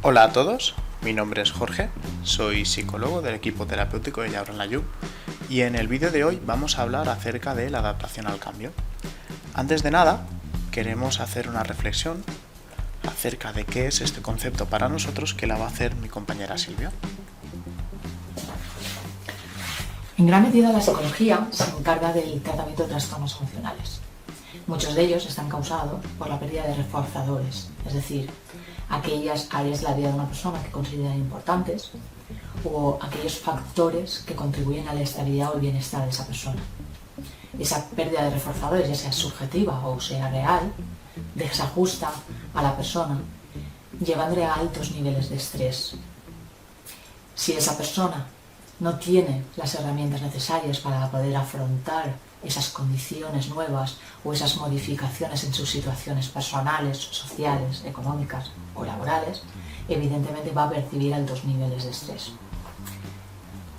Hola a todos, mi nombre es Jorge, soy psicólogo del equipo terapéutico de Llauran Layú y en el vídeo de hoy vamos a hablar acerca de la adaptación al cambio. Antes de nada, queremos hacer una reflexión acerca de qué es este concepto para nosotros que la va a hacer mi compañera Silvia. En gran medida la psicología se encarga del tratamiento de trastornos emocionales. Muchos de ellos están causados por la pérdida de reforzadores, es decir, aquellas áreas de la vida de una persona que consideran importantes o aquellos factores que contribuyen a la estabilidad o el bienestar de esa persona. Esa pérdida de reforzadores, ya sea subjetiva o sea real, desajusta a la persona, llevándole a altos niveles de estrés. Si esa persona no tiene las herramientas necesarias para poder afrontar esas condiciones nuevas o esas modificaciones en sus situaciones personales, sociales, económicas o laborales, evidentemente va a percibir altos niveles de estrés.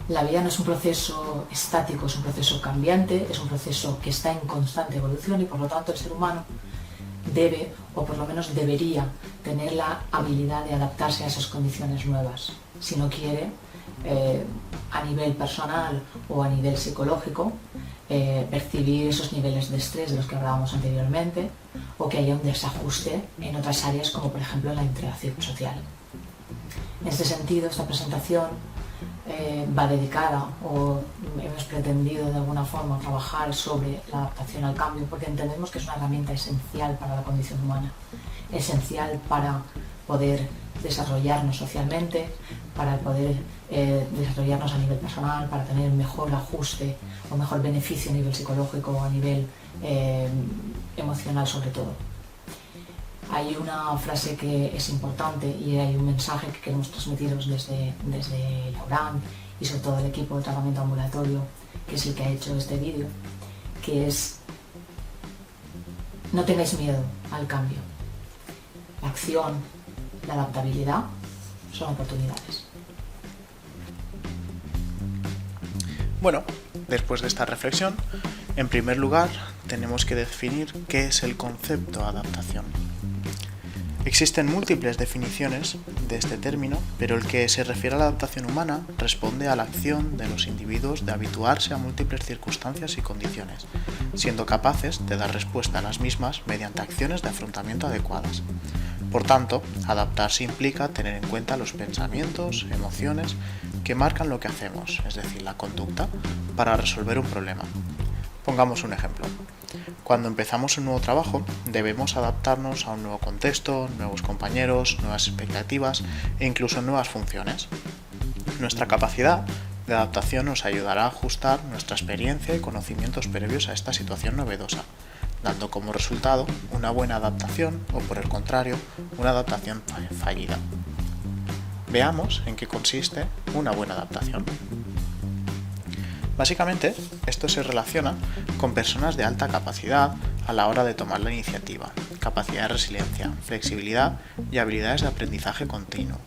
La vida no es un proceso estático, es un proceso cambiante, es un proceso que está en constante evolución y por lo tanto el ser humano debe, o por lo menos debería, tener la habilidad de adaptarse a esas condiciones nuevas. Si no quiere, a nivel personal o a nivel psicológico, percibir esos niveles de estrés de los que hablábamos anteriormente o que haya un desajuste en otras áreas como por ejemplo la interacción social. En este sentido, esta presentación va dedicada o hemos pretendido de alguna forma trabajar sobre la adaptación al cambio porque entendemos que es una herramienta esencial para la condición humana, esencial para poder desarrollarnos socialmente, para poder desarrollarnos a nivel personal, para tener mejor ajuste o mejor beneficio a nivel psicológico o a nivel emocional sobre todo. Hay una frase que es importante y hay un mensaje que queremos transmitiros desde Llauran y sobre todo el equipo de tratamiento ambulatorio, que es el que ha hecho este vídeo, que es: no tengáis miedo al cambio. La acción, la adaptabilidad son oportunidades. Bueno, después de esta reflexión, en primer lugar tenemos que definir qué es el concepto adaptación. Existen múltiples definiciones de este término, pero el que se refiere a la adaptación humana responde a la acción de los individuos de habituarse a múltiples circunstancias y condiciones, siendo capaces de dar respuesta a las mismas mediante acciones de afrontamiento adecuadas. Por tanto, adaptarse implica tener en cuenta los pensamientos, emociones que marcan lo que hacemos, es decir, la conducta, para resolver un problema. Pongamos un ejemplo. Cuando empezamos un nuevo trabajo, debemos adaptarnos a un nuevo contexto, nuevos compañeros, nuevas expectativas e incluso nuevas funciones. Nuestra capacidad de adaptación nos ayudará a ajustar nuestra experiencia y conocimientos previos a esta situación novedosa, dando como resultado una buena adaptación o, por el contrario, una adaptación fallida. Veamos en qué consiste una buena adaptación. Básicamente, esto se relaciona con personas de alta capacidad a la hora de tomar la iniciativa, capacidad de resiliencia, flexibilidad y habilidades de aprendizaje continuo.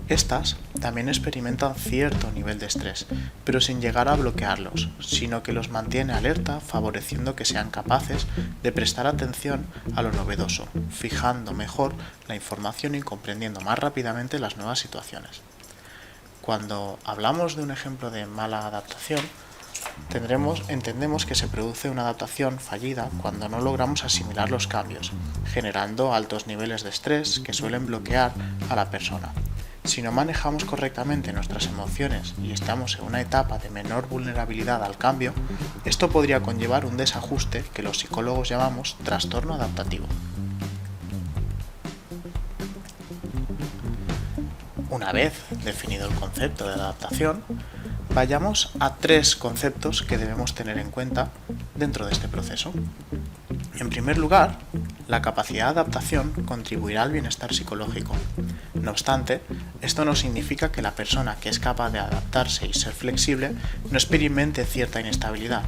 Estas también experimentan cierto nivel de estrés, pero sin llegar a bloquearlos, sino que los mantiene alerta, favoreciendo que sean capaces de prestar atención a lo novedoso, fijando mejor la información y comprendiendo más rápidamente las nuevas situaciones. Cuando hablamos de un ejemplo de mala adaptación, entendemos que se produce una adaptación fallida cuando no logramos asimilar los cambios, generando altos niveles de estrés que suelen bloquear a la persona. Si no manejamos correctamente nuestras emociones y estamos en una etapa de menor vulnerabilidad al cambio, esto podría conllevar un desajuste que los psicólogos llamamos trastorno adaptativo. Una vez definido el concepto de adaptación, vayamos a tres conceptos que debemos tener en cuenta dentro de este proceso. En primer lugar, la capacidad de adaptación contribuirá al bienestar psicológico. No obstante, esto no significa que la persona que es capaz de adaptarse y ser flexible no experimente cierta inestabilidad,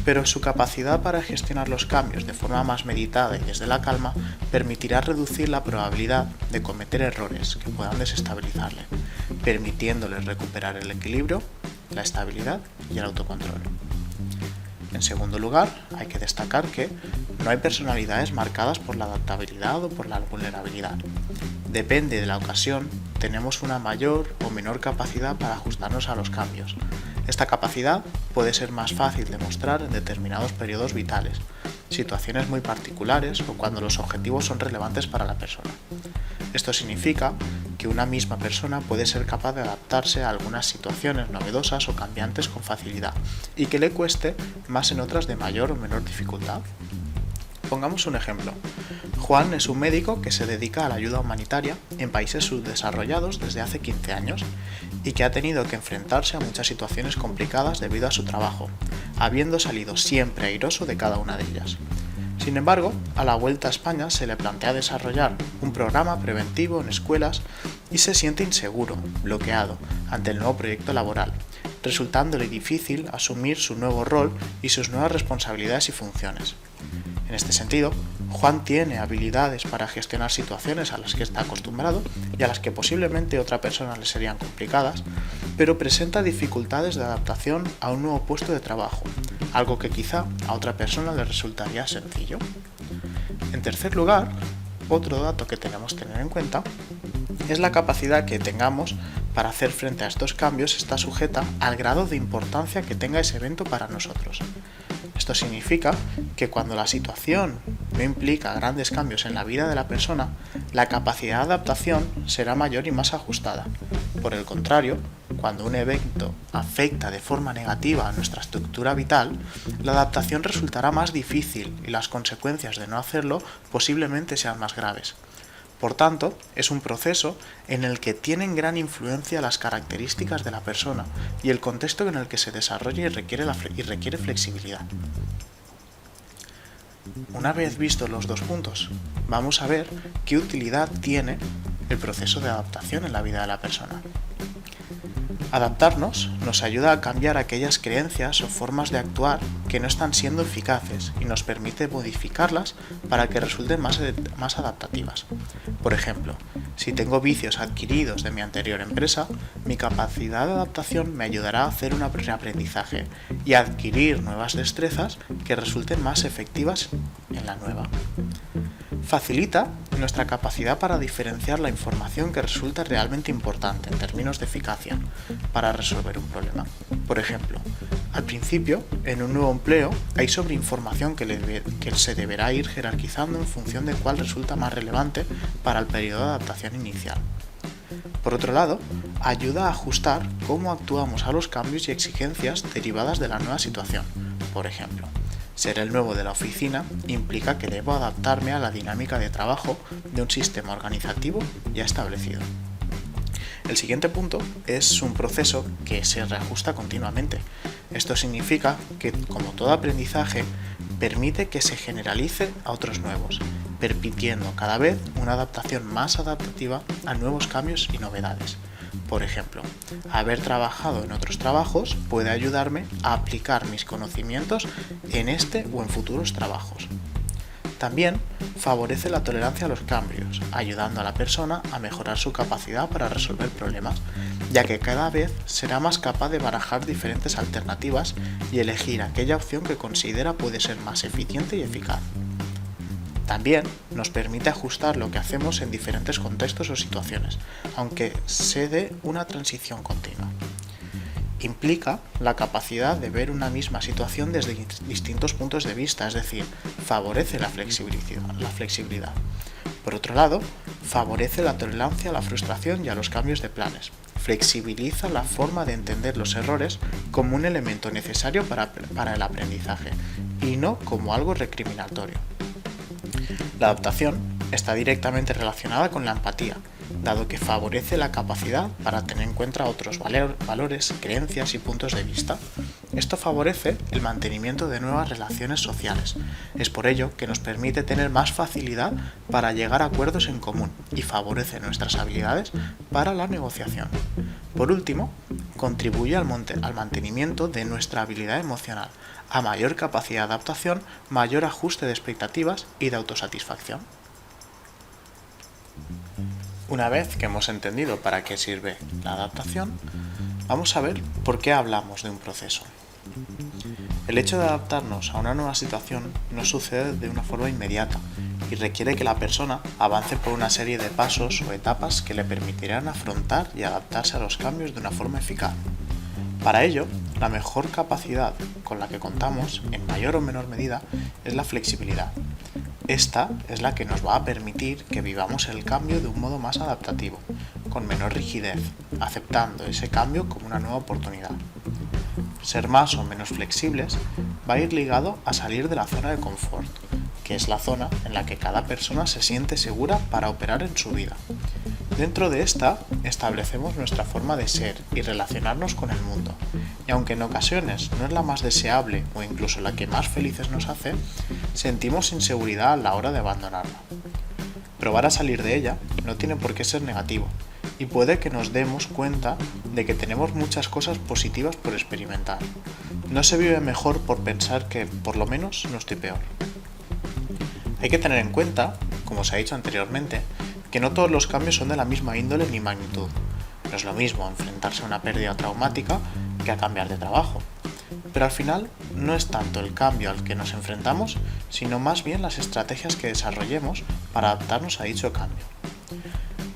pero su capacidad para gestionar los cambios de forma más meditada y desde la calma permitirá reducir la probabilidad de cometer errores que puedan desestabilizarle, permitiéndole recuperar el equilibrio, la estabilidad y el autocontrol. En segundo lugar, hay que destacar que no hay personalidades marcadas por la adaptabilidad o por la vulnerabilidad. Depende de la ocasión, tenemos una mayor o menor capacidad para ajustarnos a los cambios. Esta capacidad puede ser más fácil de mostrar en determinados periodos vitales, situaciones muy particulares o cuando los objetivos son relevantes para la persona. Esto significa que una misma persona puede ser capaz de adaptarse a algunas situaciones novedosas o cambiantes con facilidad y que le cueste más en otras de mayor o menor dificultad. Pongamos un ejemplo. Juan es un médico que se dedica a la ayuda humanitaria en países subdesarrollados desde hace 15 años y que ha tenido que enfrentarse a muchas situaciones complicadas debido a su trabajo, habiendo salido siempre airoso de cada una de ellas. Sin embargo, a la vuelta a España se le plantea desarrollar un programa preventivo en escuelas y se siente inseguro, bloqueado, ante el nuevo proyecto laboral, resultándole difícil asumir su nuevo rol y sus nuevas responsabilidades y funciones. En este sentido, Juan tiene habilidades para gestionar situaciones a las que está acostumbrado y a las que posiblemente a otra persona le serían complicadas, pero presenta dificultades de adaptación a un nuevo puesto de trabajo, algo que quizá a otra persona le resultaría sencillo. En tercer lugar, otro dato que tenemos que tener en cuenta es la capacidad que tengamos para hacer frente a estos cambios está sujeta al grado de importancia que tenga ese evento para nosotros. Esto significa que cuando la situación no implica grandes cambios en la vida de la persona, la capacidad de adaptación será mayor y más ajustada. Por el contrario, cuando un evento afecta de forma negativa a nuestra estructura vital, la adaptación resultará más difícil y las consecuencias de no hacerlo posiblemente sean más graves. Por tanto, es un proceso en el que tienen gran influencia las características de la persona y el contexto en el que se desarrolla y requiere flexibilidad. Una vez vistos los dos puntos, vamos a ver qué utilidad tiene el proceso de adaptación en la vida de la persona. Adaptarnos nos ayuda a cambiar aquellas creencias o formas de actuar que no están siendo eficaces y nos permite modificarlas para que resulten más adaptativas. Por ejemplo, si tengo vicios adquiridos de mi anterior empresa, mi capacidad de adaptación me ayudará a hacer un reaprendizaje y a adquirir nuevas destrezas que resulten más efectivas en la nueva. Facilita nuestra capacidad para diferenciar la información que resulta realmente importante en términos de eficacia para resolver un problema. Por ejemplo, al principio, en un nuevo empleo, hay sobreinformación que se deberá ir jerarquizando en función de cuál resulta más relevante para el periodo de adaptación inicial. Por otro lado, ayuda a ajustar cómo actuamos a los cambios y exigencias derivadas de la nueva situación. Por ejemplo, ser el nuevo de la oficina implica que debo adaptarme a la dinámica de trabajo de un sistema organizativo ya establecido. El siguiente punto es un proceso que se reajusta continuamente. Esto significa que, como todo aprendizaje, permite que se generalice a otros nuevos, permitiendo cada vez una adaptación más adaptativa a nuevos cambios y novedades. Por ejemplo, haber trabajado en otros trabajos puede ayudarme a aplicar mis conocimientos en este o en futuros trabajos. También favorece la tolerancia a los cambios, ayudando a la persona a mejorar su capacidad para resolver problemas, ya que cada vez será más capaz de barajar diferentes alternativas y elegir aquella opción que considera puede ser más eficiente y eficaz. También nos permite ajustar lo que hacemos en diferentes contextos o situaciones, aunque se dé una transición continua. Implica la capacidad de ver una misma situación desde distintos puntos de vista, es decir, favorece la flexibilidad. Por otro lado, favorece la tolerancia a la frustración y a los cambios de planes. Flexibiliza la forma de entender los errores como un elemento necesario para el aprendizaje y no como algo recriminatorio. La adaptación está directamente relacionada con la empatía, dado que favorece la capacidad para tener en cuenta otros valores, creencias y puntos de vista. Esto favorece el mantenimiento de nuevas relaciones sociales. Es por ello que nos permite tener más facilidad para llegar a acuerdos en común y favorece nuestras habilidades para la negociación. Por último, contribuye al mantenimiento de nuestra habilidad emocional, a mayor capacidad de adaptación, mayor ajuste de expectativas y de autosatisfacción. Una vez que hemos entendido para qué sirve la adaptación, vamos a ver por qué hablamos de un proceso. El hecho de adaptarnos a una nueva situación no sucede de una forma inmediata y requiere que la persona avance por una serie de pasos o etapas que le permitirán afrontar y adaptarse a los cambios de una forma eficaz. Para ello, la mejor capacidad con la que contamos, en mayor o menor medida, es la flexibilidad. Esta es la que nos va a permitir que vivamos el cambio de un modo más adaptativo, con menor rigidez, aceptando ese cambio como una nueva oportunidad. Ser más o menos flexibles va a ir ligado a salir de la zona de confort, que es la zona en la que cada persona se siente segura para operar en su vida. Dentro de esta, establecemos nuestra forma de ser y relacionarnos con el mundo, y aunque en ocasiones no es la más deseable o incluso la que más felices nos hace, sentimos inseguridad a la hora de abandonarla. Probar a salir de ella no tiene por qué ser negativo, y puede que nos demos cuenta de que tenemos muchas cosas positivas por experimentar. No se vive mejor por pensar que, por lo menos, no estoy peor. Hay que tener en cuenta, como se ha dicho anteriormente, que no todos los cambios son de la misma índole ni magnitud. No es lo mismo enfrentarse a una pérdida traumática que a cambiar de trabajo. Pero al final no es tanto el cambio al que nos enfrentamos, sino más bien las estrategias que desarrollemos para adaptarnos a dicho cambio.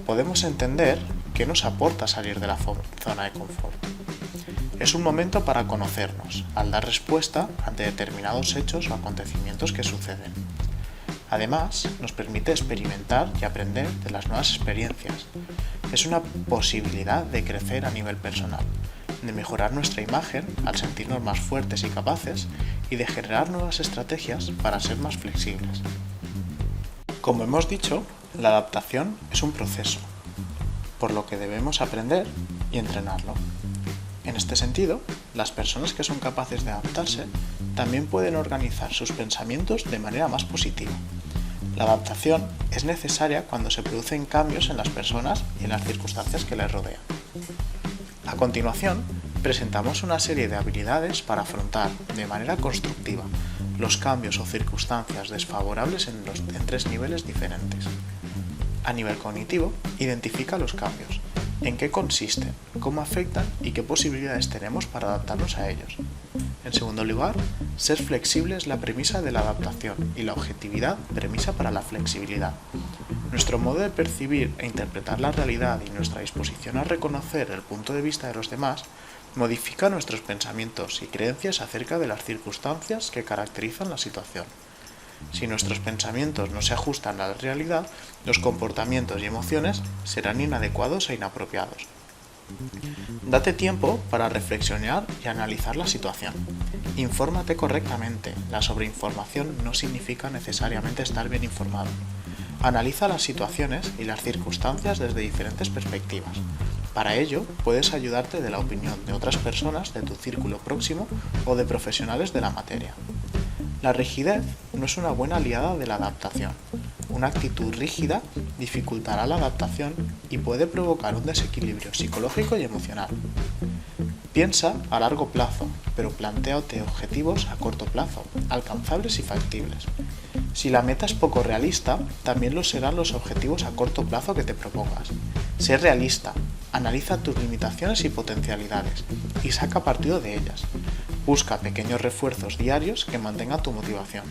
Podemos entender qué nos aporta salir de la zona de confort. Es un momento para conocernos, al dar respuesta ante determinados hechos o acontecimientos que suceden. Además, nos permite experimentar y aprender de las nuevas experiencias. Es una posibilidad de crecer a nivel personal, de mejorar nuestra imagen al sentirnos más fuertes y capaces y de generar nuevas estrategias para ser más flexibles. Como hemos dicho, la adaptación es un proceso, por lo que debemos aprender y entrenarlo. En este sentido, las personas que son capaces de adaptarse también pueden organizar sus pensamientos de manera más positiva. La adaptación es necesaria cuando se producen cambios en las personas y en las circunstancias que les rodean. A continuación, presentamos una serie de habilidades para afrontar de manera constructiva los cambios o circunstancias desfavorables en 3 niveles diferentes. A nivel cognitivo, identifica los cambios, en qué consisten, cómo afectan y qué posibilidades tenemos para adaptarnos a ellos. En segundo lugar, ser flexible es la premisa de la adaptación y la objetividad premisa para la flexibilidad. Nuestro modo de percibir e interpretar la realidad y nuestra disposición a reconocer el punto de vista de los demás modifica nuestros pensamientos y creencias acerca de las circunstancias que caracterizan la situación. Si nuestros pensamientos no se ajustan a la realidad, los comportamientos y emociones serán inadecuados e inapropiados. Date tiempo para reflexionar y analizar la situación. Infórmate correctamente. La sobreinformación no significa necesariamente estar bien informado. Analiza las situaciones y las circunstancias desde diferentes perspectivas. Para ello, puedes ayudarte de la opinión de otras personas de tu círculo próximo o de profesionales de la materia. La rigidez no es una buena aliada de la adaptación. Una actitud rígida dificultará la adaptación y puede provocar un desequilibrio psicológico y emocional. Piensa a largo plazo, pero plantéate objetivos a corto plazo, alcanzables y factibles. Si la meta es poco realista, también lo serán los objetivos a corto plazo que te propongas. Sé realista, analiza tus limitaciones y potencialidades y saca partido de ellas. Busca pequeños refuerzos diarios que mantengan tu motivación.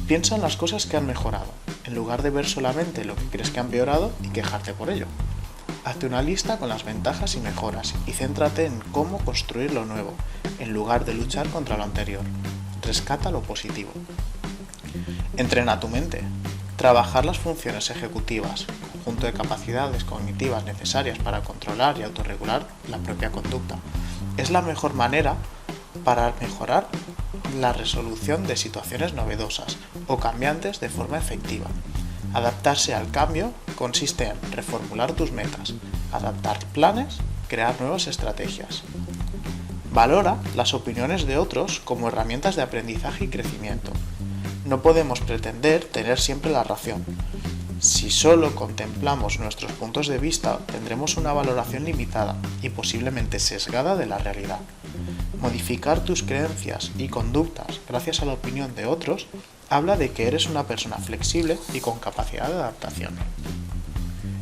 Piensa en las cosas que han mejorado, en lugar de ver solamente lo que crees que ha empeorado y quejarte por ello. Hazte una lista con las ventajas y mejoras y céntrate en cómo construir lo nuevo, en lugar de luchar contra lo anterior. Rescata lo positivo. Entrena tu mente. Trabajar las funciones ejecutivas, conjunto de capacidades cognitivas necesarias para controlar y autorregular la propia conducta, es la mejor manera para mejorar la resolución de situaciones novedosas o cambiantes de forma efectiva. Adaptarse al cambio consiste en reformular tus metas, adaptar planes, crear nuevas estrategias. Valora las opiniones de otros como herramientas de aprendizaje y crecimiento. No podemos pretender tener siempre la razón. Si solo contemplamos nuestros puntos de vista, tendremos una valoración limitada y posiblemente sesgada de la realidad. Modificar tus creencias y conductas gracias a la opinión de otros habla de que eres una persona flexible y con capacidad de adaptación.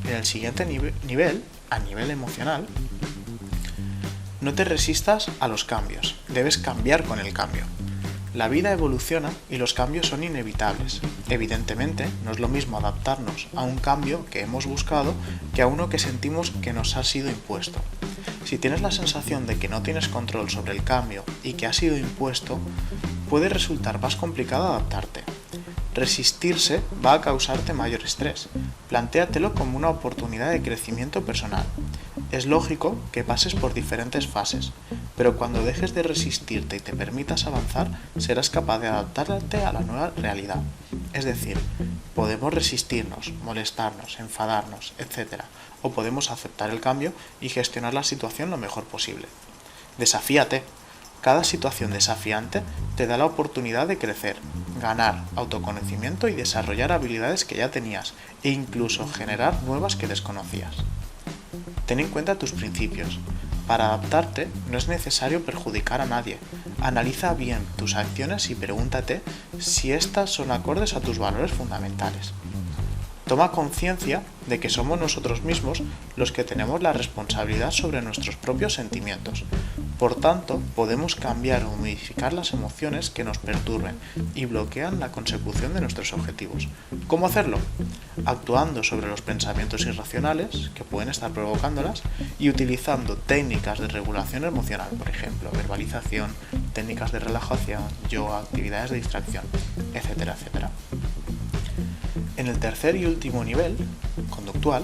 En el siguiente nivel, a nivel emocional, No te resistas a los cambios, debes cambiar con el cambio. La vida evoluciona y los cambios son inevitables. Evidentemente, no es lo mismo adaptarnos a un cambio que hemos buscado que a uno que sentimos que nos ha sido impuesto. Si tienes la sensación de que no tienes control sobre el cambio y que ha sido impuesto, puede resultar más complicado adaptarte. Resistirse va a causarte mayor estrés. Plantéatelo como una oportunidad de crecimiento personal. Es lógico que pases por diferentes fases, pero cuando dejes de resistirte y te permitas avanzar, serás capaz de adaptarte a la nueva realidad. Es decir, podemos resistirnos, molestarnos, enfadarnos, etc. O podemos aceptar el cambio y gestionar la situación lo mejor posible. Desafíate. Cada situación desafiante te da la oportunidad de crecer, ganar autoconocimiento y desarrollar habilidades que ya tenías e incluso generar nuevas que desconocías. Ten en cuenta tus principios. Para adaptarte no es necesario perjudicar a nadie. Analiza bien tus acciones y pregúntate si estas son acordes a tus valores fundamentales. Toma conciencia de que somos nosotros mismos los que tenemos la responsabilidad sobre nuestros propios sentimientos. Por tanto, podemos cambiar o modificar las emociones que nos perturben y bloquean la consecución de nuestros objetivos. ¿Cómo hacerlo? Actuando sobre los pensamientos irracionales que pueden estar provocándolas y utilizando técnicas de regulación emocional, por ejemplo, verbalización, técnicas de relajación, yoga, actividades de distracción, etcétera, etcétera. En el tercer y último nivel, conductual,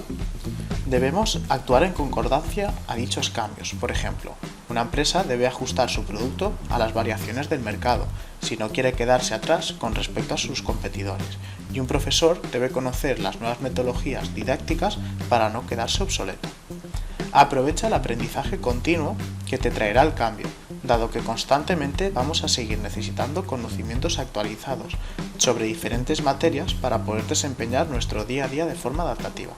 debemos actuar en concordancia a dichos cambios. Por ejemplo, una empresa debe ajustar su producto a las variaciones del mercado si no quiere quedarse atrás con respecto a sus competidores. Y un profesor debe conocer las nuevas metodologías didácticas para no quedarse obsoleto. Aprovecha el aprendizaje continuo que te traerá el cambio, dado que constantemente vamos a seguir necesitando conocimientos actualizados sobre diferentes materias para poder desempeñar nuestro día a día de forma adaptativa.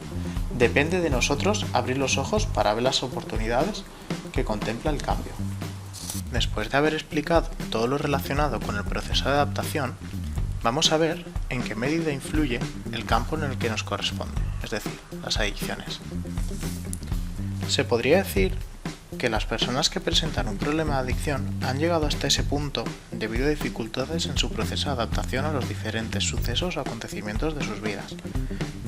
Depende de nosotros abrir los ojos para ver las oportunidades que contempla el cambio. Después de haber explicado todo lo relacionado con el proceso de adaptación, vamos a ver en qué medida influye el campo en el que nos corresponde, es decir, las adicciones. Se podría decir que las personas que presentan un problema de adicción han llegado hasta ese punto debido a dificultades en su proceso de adaptación a los diferentes sucesos o acontecimientos de sus vidas.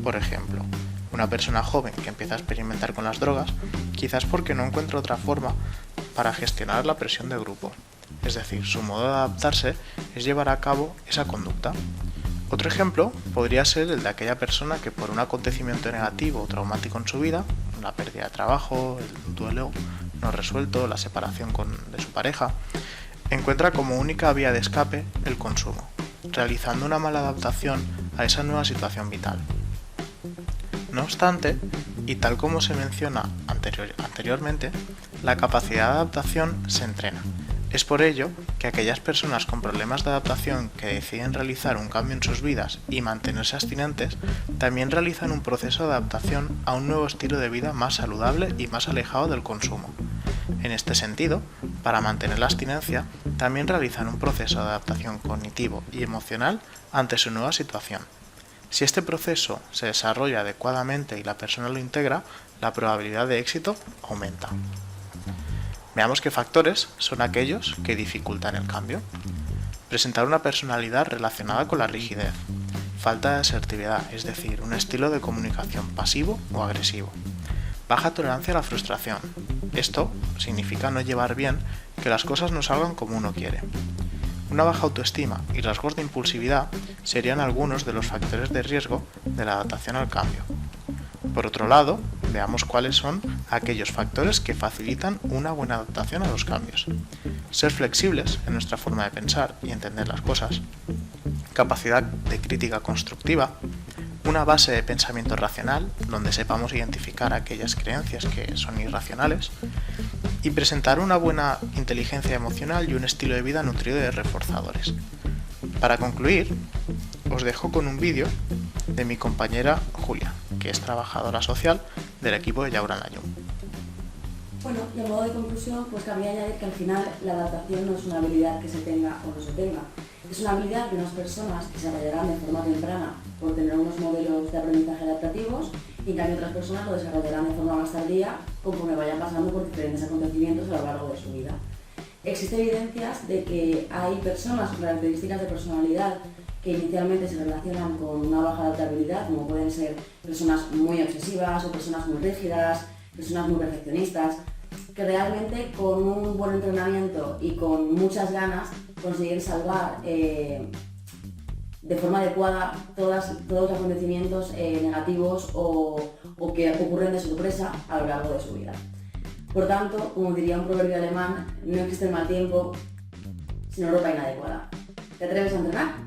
Por ejemplo, una persona joven que empieza a experimentar con las drogas, quizás porque no encuentra otra forma para gestionar la presión de grupo. Es decir, su modo de adaptarse es llevar a cabo esa conducta. Otro ejemplo podría ser el de aquella persona que por un acontecimiento negativo o traumático en su vida, la pérdida de trabajo, el duelo no resuelto, la separación de su pareja, encuentra como única vía de escape el consumo, realizando una mala adaptación a esa nueva situación vital. No obstante, y tal como se menciona anteriormente, la capacidad de adaptación se entrena. Es por ello que aquellas personas con problemas de adaptación que deciden realizar un cambio en sus vidas y mantenerse abstinentes, también realizan un proceso de adaptación a un nuevo estilo de vida más saludable y más alejado del consumo. En este sentido, para mantener la abstinencia, también realizan un proceso de adaptación cognitivo y emocional ante su nueva situación. Si este proceso se desarrolla adecuadamente y la persona lo integra, la probabilidad de éxito aumenta. Veamos qué factores son aquellos que dificultan el cambio. Presentar una personalidad relacionada con la rigidez. Falta de asertividad, es decir, un estilo de comunicación pasivo o agresivo. Baja tolerancia a la frustración. Esto significa no llevar bien que las cosas no salgan como uno quiere. Una baja autoestima y rasgos de impulsividad serían algunos de los factores de riesgo de la adaptación al cambio. Por otro lado, veamos cuáles son aquellos factores que facilitan una buena adaptación a los cambios. Ser flexibles en nuestra forma de pensar y entender las cosas. Capacidad de crítica constructiva. Una base de pensamiento racional, donde sepamos identificar aquellas creencias que son irracionales. Y presentar una buena inteligencia emocional y un estilo de vida nutrido de reforzadores. Para concluir, os dejo con un vídeo de mi compañera Julia, que es trabajadora social del equipo de Llaura Layún. Bueno, y a modo de conclusión, pues cabría añadir que al final la adaptación no es una habilidad que se tenga o no se tenga. Es una habilidad de unas personas que se desarrollarán de forma temprana por tener unos modelos de aprendizaje adaptativos y en cambio otras personas lo desarrollarán de forma más tardía conforme vayan pasando por diferentes acontecimientos a lo largo de su vida. Existen evidencias de que hay personas con características de personalidad que inicialmente se relacionan con una baja adaptabilidad, como pueden ser personas muy obsesivas o personas muy rígidas, personas muy perfeccionistas, que realmente con un buen entrenamiento y con muchas ganas consiguen salvar de forma adecuada todos los acontecimientos negativos o que ocurren de sorpresa a lo largo de su vida. Por tanto, como diría un proverbio alemán, no existe el mal tiempo, sino ropa inadecuada. ¿Te atreves a entrenar?